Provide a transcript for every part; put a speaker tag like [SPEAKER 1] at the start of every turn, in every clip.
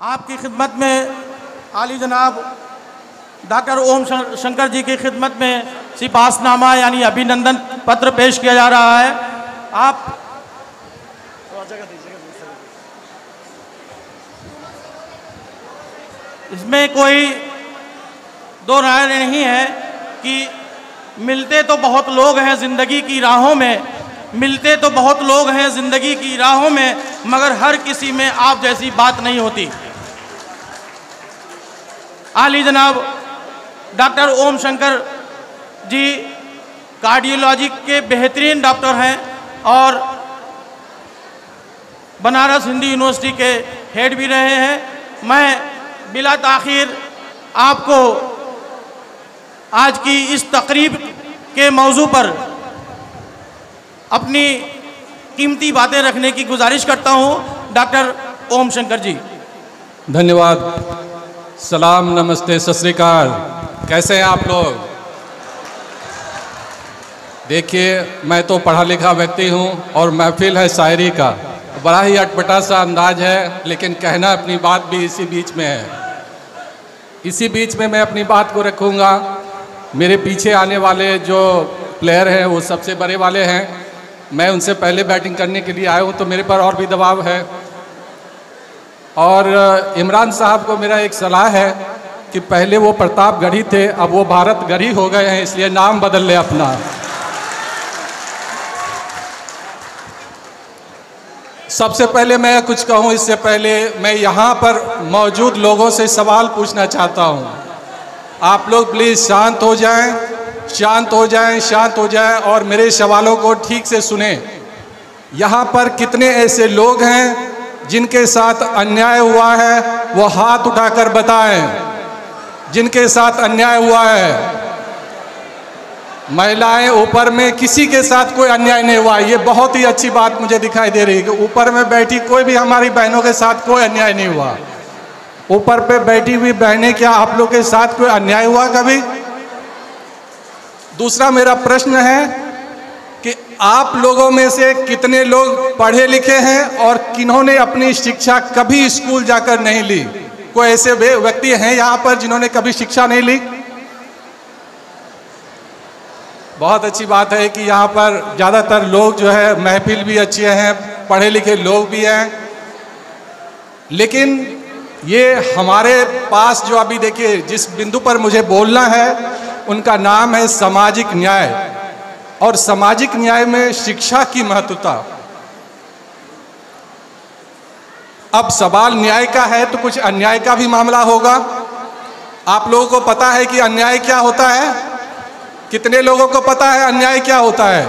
[SPEAKER 1] आपकी खिदमत में आली जनाब डॉक्टर ओम शंकर जी की खिदमत में सिपासनामा यानी अभिनंदन पत्र पेश किया जा रहा है। आप इसमें कोई दो राय नहीं है कि मिलते तो बहुत लोग हैं ज़िंदगी की राहों में, मिलते तो बहुत लोग हैं ज़िंदगी की राहों में, मगर हर किसी में आप जैसी बात नहीं होती। आली जनाब डॉक्टर ओम शंकर जी कार्डियोलॉजी के बेहतरीन डॉक्टर हैं और बनारस हिंदू यूनिवर्सिटी के हेड भी रहे हैं। मैं बिला ताख़ीर आपको आज की इस तकरीब के मौजू पर अपनी कीमती बातें रखने की गुजारिश करता हूं। डॉक्टर ओम शंकर जी।
[SPEAKER 2] धन्यवाद। सलाम, नमस्ते, सत श्री अकाल। कैसे हैं आप लोग? देखिए, मैं तो पढ़ा लिखा व्यक्ति हूं और महफिल है शायरी का, बड़ा ही अटपटा सा अंदाज है, लेकिन कहना अपनी बात भी इसी बीच में है। इसी बीच में मैं अपनी बात को रखूंगा। मेरे पीछे आने वाले जो प्लेयर हैं वो सबसे बड़े वाले हैं। मैं उनसे पहले बैटिंग करने के लिए आया हूँ, तो मेरे पर और भी दबाव है। और इमरान साहब को मेरा एक सलाह है कि पहले वो प्रतापगढ़ी थे, अब वो भारतगढ़ी हो गए हैं, इसलिए नाम बदल ले अपना। सबसे पहले मैं कुछ कहूँ, इससे पहले मैं यहाँ पर मौजूद लोगों से सवाल पूछना चाहता हूँ। आप लोग प्लीज़ शांत हो जाएं, शांत हो जाएं, शांत हो जाएं और मेरे सवालों को ठीक से सुने। यहाँ पर कितने ऐसे लोग हैं जिनके साथ अन्याय हुआ है, वो हाथ उठाकर बताएं। जिनके साथ अन्याय हुआ है, महिलाएं ऊपर में, किसी के साथ कोई अन्याय नहीं हुआ। ये बहुत ही अच्छी बात मुझे दिखाई दे रही है कि ऊपर में बैठी कोई भी हमारी बहनों के साथ कोई अन्याय नहीं हुआ। ऊपर पे बैठी हुई बहनें, क्या आप लोग के साथ कोई अन्याय हुआ कभी? दूसरा मेरा प्रश्न है कि आप लोगों में से कितने लोग पढ़े लिखे हैं और किन्होंने अपनी शिक्षा कभी स्कूल जाकर नहीं ली? कोई ऐसे व्यक्ति हैं यहाँ पर जिन्होंने कभी शिक्षा नहीं ली? बहुत अच्छी बात है कि यहाँ पर ज़्यादातर लोग जो है, महफिल भी अच्छे हैं, पढ़े लिखे लोग भी हैं। लेकिन ये हमारे पास जो अभी देखिए जिस बिंदु पर मुझे बोलना है, उनका नाम है सामाजिक न्याय। और सामाजिक न्याय में शिक्षा की महत्वता। अब सवाल न्याय का है तो कुछ अन्याय का भी मामला होगा। आप लोगों को पता है कि अन्याय क्या होता है? कितने लोगों को पता है अन्याय क्या होता है?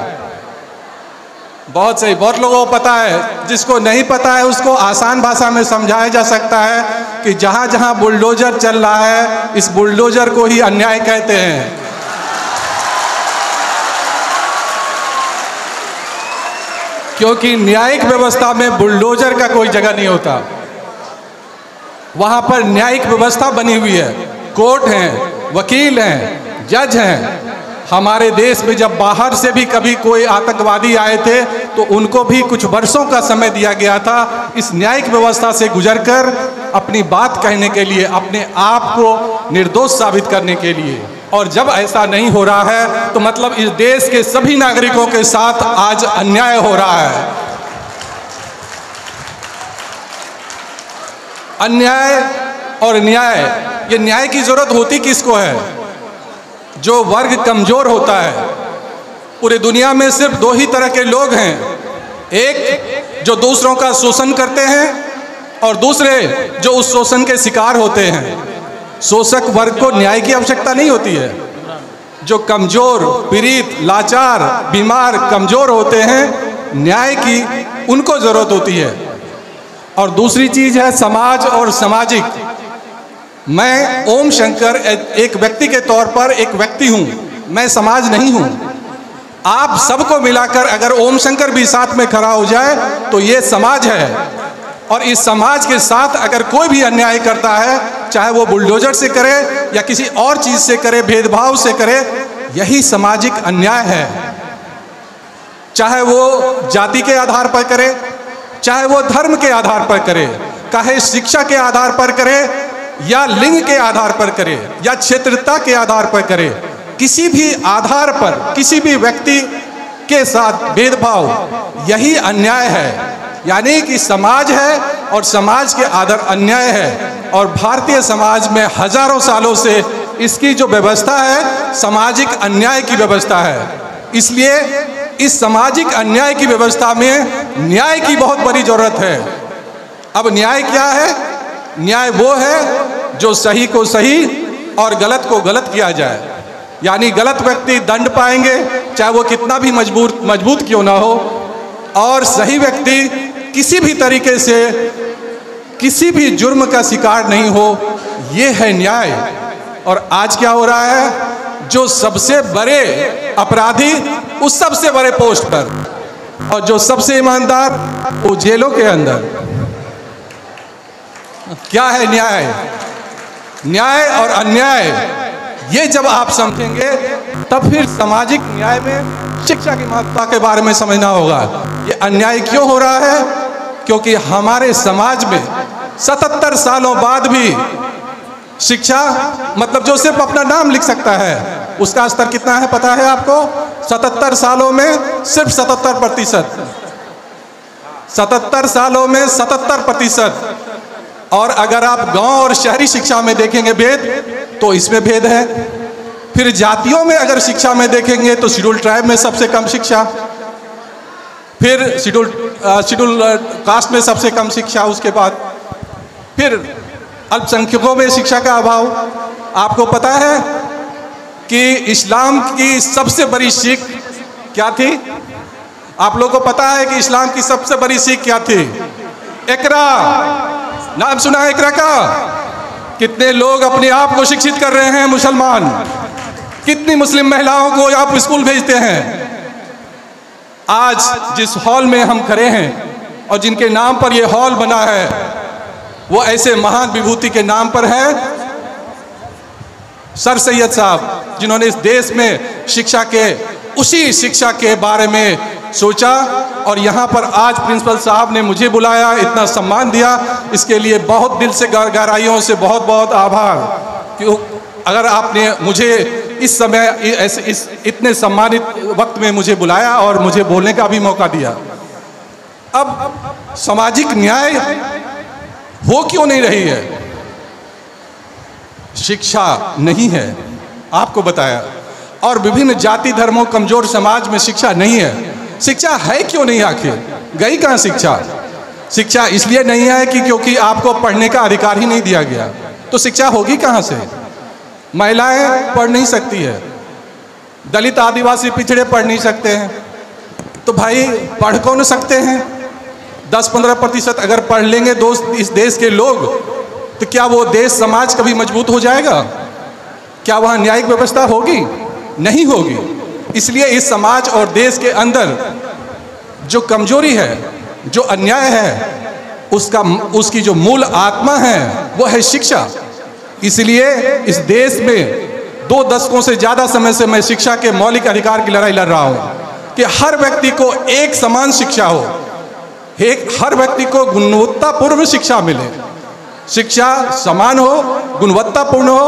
[SPEAKER 2] बहुत सही, बहुत लोगों को पता है। जिसको नहीं पता है उसको आसान भाषा में समझाया जा सकता है कि जहाँ जहाँ बुलडोजर चल रहा है, इस बुलडोजर को ही अन्याय कहते हैं। क्योंकि न्यायिक व्यवस्था में बुलडोजर का कोई जगह नहीं होता। वहाँ पर न्यायिक व्यवस्था बनी हुई है, कोर्ट हैं, वकील हैं, जज हैं। हमारे देश में जब बाहर से भी कभी कोई आतंकवादी आए थे तो उनको भी कुछ वर्षों का समय दिया गया था इस न्यायिक व्यवस्था से गुजरकर अपनी बात कहने के लिए, अपने आप को निर्दोष साबित करने के लिए। और जब ऐसा नहीं हो रहा है तो मतलब इस देश के सभी नागरिकों के साथ आज अन्याय हो रहा है। अन्याय और न्याय, ये न्याय की जरूरत होती किसको है? जो वर्ग कमजोर होता है। पूरी दुनिया में सिर्फ दो ही तरह के लोग हैं, एक जो दूसरों का शोषण करते हैं और दूसरे जो उस शोषण के शिकार होते हैं। शोषक वर्ग को न्याय की आवश्यकता नहीं होती है। जो कमजोर, पीड़ित, लाचार, बीमार, कमजोर होते हैं, न्याय की उनको जरूरत होती है। और दूसरी चीज है समाज और सामाजिक। मैं ओम शंकर एक व्यक्ति के तौर पर एक व्यक्ति हूं, मैं समाज नहीं हूं। आप सबको मिलाकर अगर ओम शंकर भी साथ में खड़ा हो जाए तो ये समाज है। और इस समाज के साथ अगर कोई भी अन्याय करता है, चाहे वो बुलडोजर से करे या किसी और चीज से करे, भेदभाव से करे, यही सामाजिक अन्याय है। चाहे वो जाति के आधार पर करे, चाहे वो धर्म के आधार पर करे, चाहे शिक्षा के आधार पर करे या लिंग के आधार पर करे या क्षेत्रता के आधार पर करे, किसी भी आधार पर किसी भी व्यक्ति के साथ भेदभाव यही अन्याय है। यानी कि समाज है और समाज के आधार अन्याय है। और भारतीय समाज में हजारों सालों से इसकी जो व्यवस्था है सामाजिक अन्याय की व्यवस्था है। इसलिए इस सामाजिक अन्याय की व्यवस्था में न्याय की बहुत बड़ी जरूरत है। अब न्याय क्या है? न्याय वो है जो सही को सही और गलत को गलत किया जाए। यानी गलत व्यक्ति दंड पाएंगे चाहे वो कितना भी मजबूत क्यों ना हो, और सही व्यक्ति किसी भी तरीके से किसी भी जुर्म का शिकार नहीं हो। ये है न्याय। और आज क्या हो रहा है? जो सबसे बड़े अपराधी उस सबसे बड़े पोस्ट पर, और जो सबसे ईमानदार वो जेलों के अंदर। क्या है न्याय? न्याय और अन्याय ये जब आप समझेंगे तब फिर सामाजिक न्याय में शिक्षा की महत्ता के बारे में समझना होगा। ये अन्याय क्यों हो रहा है? क्योंकि हमारे समाज में 77 सालों बाद भी शिक्षा, मतलब जो सिर्फ अपना नाम लिख सकता है, उसका स्तर कितना है पता है आपको? 77 सालों में सिर्फ 77%। 77 सालों में 77%। और अगर आप गांव और शहरी शिक्षा में देखेंगे भेद, तो इसमें भेद है। फिर जातियों में अगर शिक्षा में देखेंगे तो शेड्यूल ट्राइब में सबसे कम शिक्षा, फिर शेड्यूल कास्ट में सबसे कम शिक्षा, उसके बाद फिर अल्पसंख्यकों में शिक्षा का अभाव। आपको पता है कि इस्लाम की सबसे बड़ी सीख क्या थी? आप लोगों को पता है कि इस्लाम की सबसे बड़ी सीख क्या थी? इकरा। नाम सुना है इकरा का? कितने लोग अपने आप को शिक्षित कर रहे हैं मुसलमान? कितनी मुस्लिम महिलाओं को आप स्कूल भेजते हैं? आज जिस हॉल में हम खड़े हैं और जिनके नाम पर यह हॉल बना है, वो ऐसे महान विभूति के नाम पर है, सर सैयद साहब, जिन्होंने इस देश में उसी शिक्षा के बारे में सोचा। और यहाँ पर आज प्रिंसिपल साहब ने मुझे बुलाया, इतना सम्मान दिया, इसके लिए बहुत दिल से गहराइयों से बहुत बहुत आभार। क्यों अगर आपने मुझे इस समय इस इतने सम्मानित वक्त में मुझे बुलाया और मुझे बोलने का भी मौका दिया। अब सामाजिक न्याय हो क्यों नहीं रही है? शिक्षा नहीं है, आपको बताया। और विभिन्न जाति धर्मों कमजोर समाज में शिक्षा नहीं है। शिक्षा है क्यों नहीं? आखिर गई कहाँ शिक्षा? शिक्षा इसलिए नहीं है कि क्योंकि आपको पढ़ने का अधिकार ही नहीं दिया गया। तो शिक्षा होगी कहाँ से? महिलाएं पढ़ नहीं सकती है, दलित आदिवासी पिछड़े पढ़ नहीं सकते हैं, तो भाई पढ़ कौन सकते हैं? 10-15% अगर पढ़ लेंगे दोस्त इस देश के लोग, तो क्या वो देश समाज कभी मजबूत हो जाएगा? क्या वहाँ न्यायिक व्यवस्था होगी? नहीं होगी। इसलिए इस समाज और देश के अंदर जो कमजोरी है, जो अन्याय है, उसकी जो मूल आत्मा है वो है शिक्षा। इसलिए इस देश में 2 दशकों से ज़्यादा समय से मैं शिक्षा के मौलिक अधिकार की लड़ाई लड़ रहा हूँ कि हर व्यक्ति को एक समान शिक्षा हो, हर व्यक्ति को गुणवत्तापूर्ण शिक्षा मिले। शिक्षा समान हो, गुणवत्तापूर्ण हो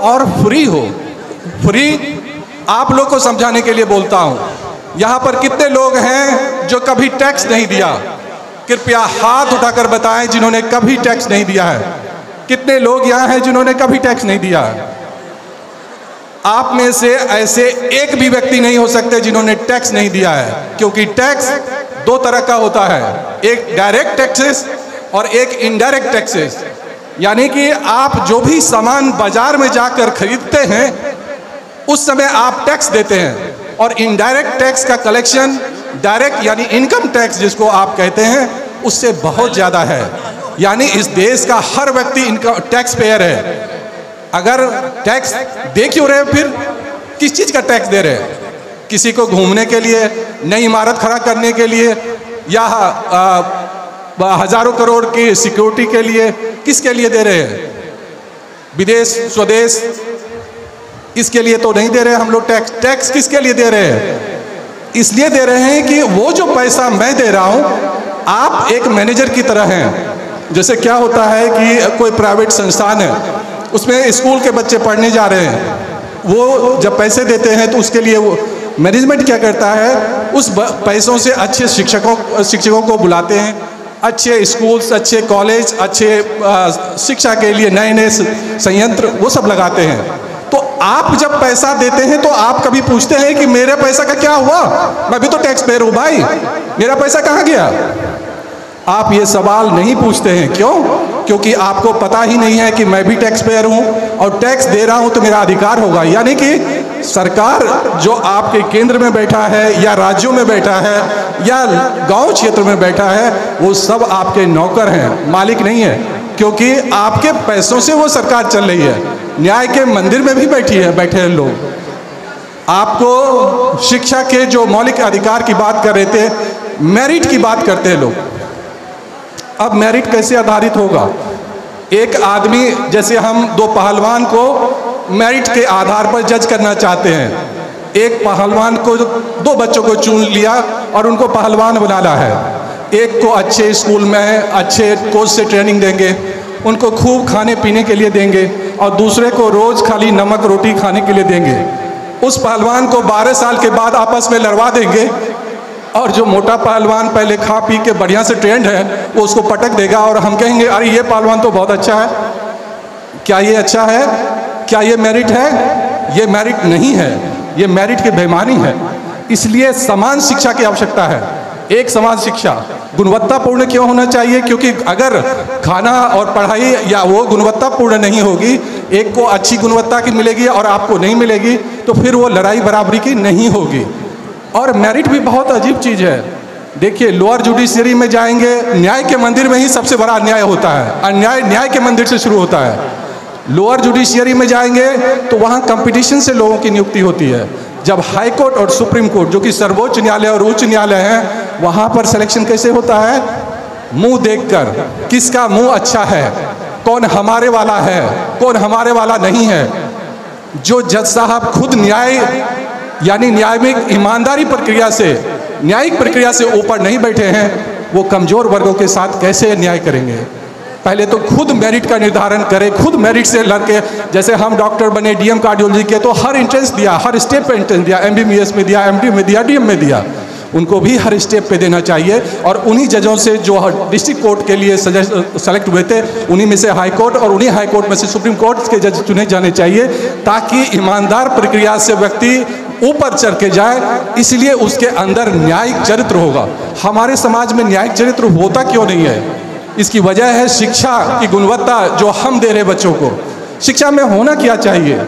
[SPEAKER 2] और फ्री हो। फ्री आप लोग को समझाने के लिए बोलता हूँ। यहाँ पर कितने लोग हैं जो कभी टैक्स नहीं दिया? कृपया हाथ उठाकर बताएं जिन्होंने कभी टैक्स नहीं दिया है। कितने लोग यहाँ हैं जिन्होंने कभी टैक्स नहीं दिया है? आप में से ऐसे एक भी व्यक्ति नहीं हो सकते जिन्होंने टैक्स नहीं दिया है, क्योंकि टैक्स 2 तरह का होता है, एक डायरेक्ट टैक्सेस और एक इनडायरेक्ट टैक्सेस। यानी कि आप जो भी सामान बाजार में जाकर खरीदते हैं उस समय आप टैक्स देते हैं, और इनडायरेक्ट टैक्स का कलेक्शन डायरेक्ट यानी इनकम टैक्स जिसको आप कहते हैं उससे बहुत ज़्यादा है। यानी इस देश का हर व्यक्ति इनका टैक्स पेयर है। अगर टैक्स दे क्यों रहे, फिर किस चीज़ का टैक्स दे रहे हैं? किसी को घूमने के लिए, नई इमारत खड़ा करने के लिए, या हजारों करोड़ की सिक्योरिटी के लिए? किसके लिए दे रहे हैं? विदेश स्वदेश इसके लिए तो नहीं दे रहे हम लोग टैक्स। टैक्स किसके लिए दे रहे हैं? इसलिए दे रहे हैं कि वो जो पैसा मैं दे रहा हूँ, आप एक मैनेजर की तरह हैं, जैसे क्या होता है कि कोई प्राइवेट संस्थान है, उसमें स्कूल के बच्चे पढ़ने जा रहे हैं, वो जब पैसे देते हैं तो उसके लिए वो मैनेजमेंट क्या करता है, उस पैसों से अच्छे शिक्षकों को बुलाते हैं, अच्छे स्कूल्स, अच्छे कॉलेज, अच्छे शिक्षा के लिए नए नए संयंत्र वो सब लगाते हैं। तो आप जब पैसा देते हैं तो आप कभी पूछते हैं कि मेरे पैसा का क्या हुआ? मैं भी तो टैक्स पेयर हूँ भाई, मेरा पैसा कहाँ गया? आप ये सवाल नहीं पूछते हैं। क्यों? क्योंकि आपको पता ही नहीं है कि मैं भी टैक्स पेयर हूँ और टैक्स दे रहा हूँ तो मेरा अधिकार होगा। यानी कि सरकार जो आपके केंद्र में बैठा है या राज्यों में बैठा है या गांव क्षेत्र में बैठा है, वो सब आपके नौकर हैं, मालिक नहीं है, क्योंकि आपके पैसों से वो सरकार चल रही है। न्याय के मंदिर में भी बैठे हैं लोग। आपको शिक्षा के जो मौलिक अधिकार की बात कर रहे थे, मेरिट की बात करते हैं लोग। अब मेरिट कैसे आधारित होगा? एक आदमी, जैसे हम दो पहलवान को मेरिट के आधार पर जज करना चाहते हैं। एक पहलवान को, दो बच्चों को चुन लिया और उनको पहलवान बनाना है। एक को अच्छे स्कूल में अच्छे कोच से ट्रेनिंग देंगे, उनको खूब खाने पीने के लिए देंगे, और दूसरे को रोज खाली नमक रोटी खाने के लिए देंगे। उस पहलवान को 12 साल के बाद आपस में लड़वा देंगे, और जो मोटा पहलवान पहले खा पी के बढ़िया से ट्रेंड है वो उसको पटक देगा, और हम कहेंगे अरे ये पहलवान तो बहुत अच्छा है। क्या ये अच्छा है? क्या ये मेरिट है? ये मेरिट नहीं है, ये मेरिट की बेईमानी है। इसलिए समान शिक्षा की आवश्यकता है। एक समान शिक्षा गुणवत्तापूर्ण क्यों होना चाहिए? क्योंकि अगर खाना और पढ़ाई या वो गुणवत्तापूर्ण नहीं होगी, एक को अच्छी गुणवत्ता की मिलेगी और आपको नहीं मिलेगी, तो फिर वो लड़ाई बराबरी की नहीं होगी। और मेरिट भी बहुत अजीब चीज़ है। देखिए, लोअर जुडिशरी में जाएंगे, न्याय के मंदिर में ही सबसे बड़ा अन्याय होता है। अन्याय न्याय के मंदिर से शुरू होता है। लोअर जुडिशरी में जाएंगे तो वहाँ कंपटीशन से लोगों की नियुक्ति होती है। जब हाई कोर्ट और सुप्रीम कोर्ट, जो कि सर्वोच्च न्यायालय और उच्च न्यायालय हैं, वहाँ पर सिलेक्शन कैसे होता है? मुंह देखकर, किसका मुंह अच्छा है, कौन हमारे वाला है, कौन हमारे वाला नहीं है। जो जज साहब खुद न्याय यानी न्याय में ईमानदारी प्रक्रिया से, न्यायिक प्रक्रिया से ऊपर नहीं बैठे हैं, वो कमजोर वर्गों के साथ कैसे न्याय करेंगे? पहले तो खुद मेरिट का निर्धारण करें, खुद मेरिट से लड़के, जैसे हम डॉक्टर बने, डीएम कार्डियोलॉजी के, तो हर एंट्रेंस दिया, हर स्टेप पे एंट्रेंस दिया, एमबीबीएस में दिया, एमडी में दिया, डीएम में दिया। उनको भी हर स्टेप पे देना चाहिए। और उन्हीं जजों से जो डिस्ट्रिक्ट कोर्ट के लिए सेलेक्ट हुए थे, उन्हीं में से हाई कोर्ट और उन्हीं हाई कोर्ट में से सुप्रीम कोर्ट के जज चुने जाने चाहिए, ताकि ईमानदार प्रक्रिया से व्यक्ति ऊपर चढ़ के जाए। इसलिए उसके अंदर न्यायिक चरित्र होगा। हमारे समाज में न्यायिक चरित्र होता क्यों नहीं है? इसकी वजह है शिक्षा की गुणवत्ता जो हम दे रहे बच्चों को। शिक्षा में होना क्या चाहिए?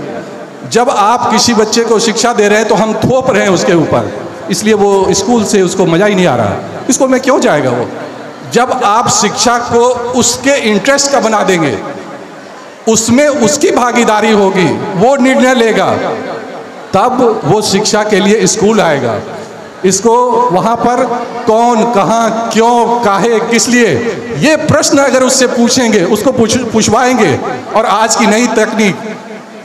[SPEAKER 2] जब आप किसी बच्चे को शिक्षा दे रहे हैं तो हम थोप रहे हैं उसके ऊपर, इसलिए वो स्कूल से उसको मज़ा ही नहीं आ रहा। स्कूल में क्यों जाएगा वो? जब आप शिक्षा को उसके इंटरेस्ट का बना देंगे, उसमें उसकी भागीदारी होगी, वो निर्णय लेगा, तब वो शिक्षा के लिए स्कूल आएगा। इसको वहाँ पर कौन, कहाँ, क्यों, काहे, किस लिए, ये प्रश्न अगर उससे पूछेंगे, उसको पूछवाएंगे। और आज की नई तकनीक,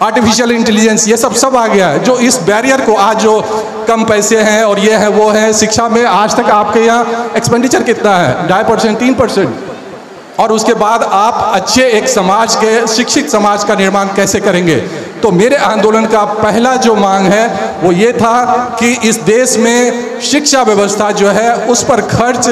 [SPEAKER 2] आर्टिफिशियल इंटेलिजेंस, ये सब आ गया है, जो इस बैरियर को, आज जो कम पैसे हैं और ये है वो है, शिक्षा में आज तक आपके यहाँ एक्सपेंडिचर कितना है? 2.5% 3%। और उसके बाद आप अच्छे एक समाज के, शिक्षित समाज का निर्माण कैसे करेंगे? तो मेरे आंदोलन का पहला जो मांग है वो ये था कि इस देश में शिक्षा व्यवस्था जो है उस पर खर्च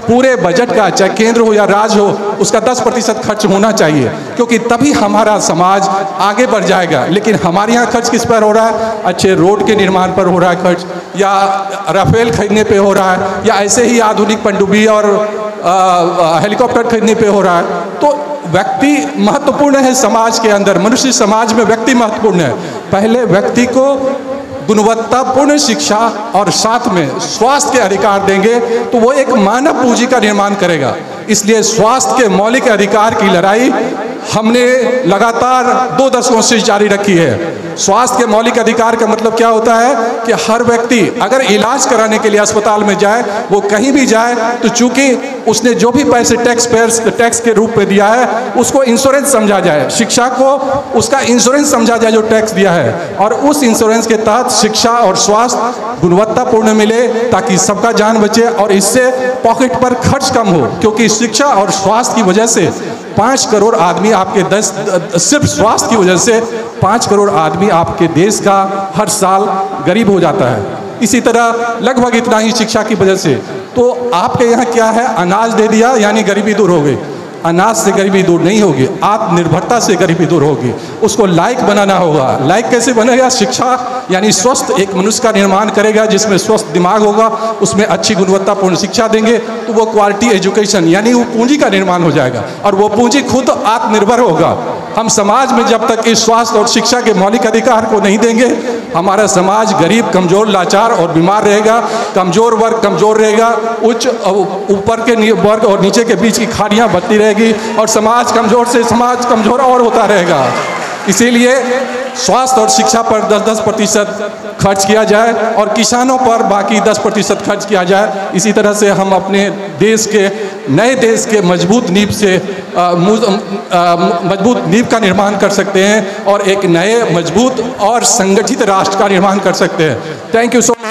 [SPEAKER 2] पूरे बजट का, चाहे केंद्र हो या राज्य हो, उसका 10% खर्च होना चाहिए, क्योंकि तभी हमारा समाज आगे बढ़ जाएगा। लेकिन हमारे यहाँ खर्च किस पर हो रहा है? अच्छे रोड के निर्माण पर हो रहा है खर्च, या राफेल खरीदने पे हो रहा है, या ऐसे ही आधुनिक पनडुब्बी और हेलीकॉप्टर खरीदने पे हो रहा है। तो व्यक्ति महत्वपूर्ण है समाज के अंदर, मनुष्य समाज में व्यक्ति महत्वपूर्ण है। पहले व्यक्ति को गुणवत्तापूर्ण शिक्षा और साथ में स्वास्थ्य के अधिकार देंगे तो वो एक मानव पूंजी का निर्माण करेगा। इसलिए स्वास्थ्य के मौलिक अधिकार की लड़ाई हमने लगातार 2 दशकों से जारी रखी है। स्वास्थ्य के मौलिक अधिकार का मतलब क्या होता है कि हर व्यक्ति अगर इलाज कराने के लिए अस्पताल में जाए, वो कहीं भी जाए, तो चूंकि उसने जो भी पैसे टैक्स के रूप में दिया है उसको इंश्योरेंस समझा जाए, शिक्षा को उसका इंश्योरेंस समझा जाए जो टैक्स दिया है, और उस इंश्योरेंस के तहत शिक्षा और स्वास्थ्य गुणवत्तापूर्ण मिले ताकि सबका जान बचे और इससे पॉकेट पर खर्च कम हो। क्योंकि शिक्षा और स्वास्थ्य की वजह से 5 करोड़ आदमी आपके सिर्फ स्वास्थ्य की वजह से 5 करोड़ आदमी आपके देश का हर साल गरीब हो जाता है। इसी तरह लगभग इतना ही शिक्षा की वजह से। तो आपके यहाँ क्या है, अनाज दे दिया यानी गरीबी दूर हो गई। अनाज से गरीबी दूर नहीं होगी, आत्मनिर्भरता से गरीबी दूर होगी। उसको लायक बनाना होगा। लायक कैसे बनेगा? शिक्षा यानी स्वस्थ एक मनुष्य का निर्माण करेगा जिसमें स्वस्थ दिमाग होगा, उसमें अच्छी गुणवत्तापूर्ण शिक्षा देंगे तो वो क्वालिटी एजुकेशन यानी वो पूंजी का निर्माण हो जाएगा और वो पूंजी खुद आत्मनिर्भर होगा। हम समाज में जब तक इस स्वास्थ्य और शिक्षा के मौलिक अधिकार को नहीं देंगे, हमारा समाज गरीब, कमजोर, लाचार और बीमार रहेगा। कमजोर वर्ग कमजोर रहेगा, उच्च ऊपर के वर्ग और नीचे के बीच की खाड़ियाँ बढ़ती रहेगी और समाज कमजोर से समाज कमजोर और होता रहेगा। इसीलिए स्वास्थ्य और शिक्षा पर 10-10% खर्च किया जाए और किसानों पर बाकी 10% खर्च किया जाए। इसी तरह से हम अपने देश के नए देश के मजबूत नींव से मजबूत नींव का निर्माण कर सकते हैं और एक नए मजबूत और संगठित राष्ट्र का निर्माण कर सकते हैं। Thank you so much.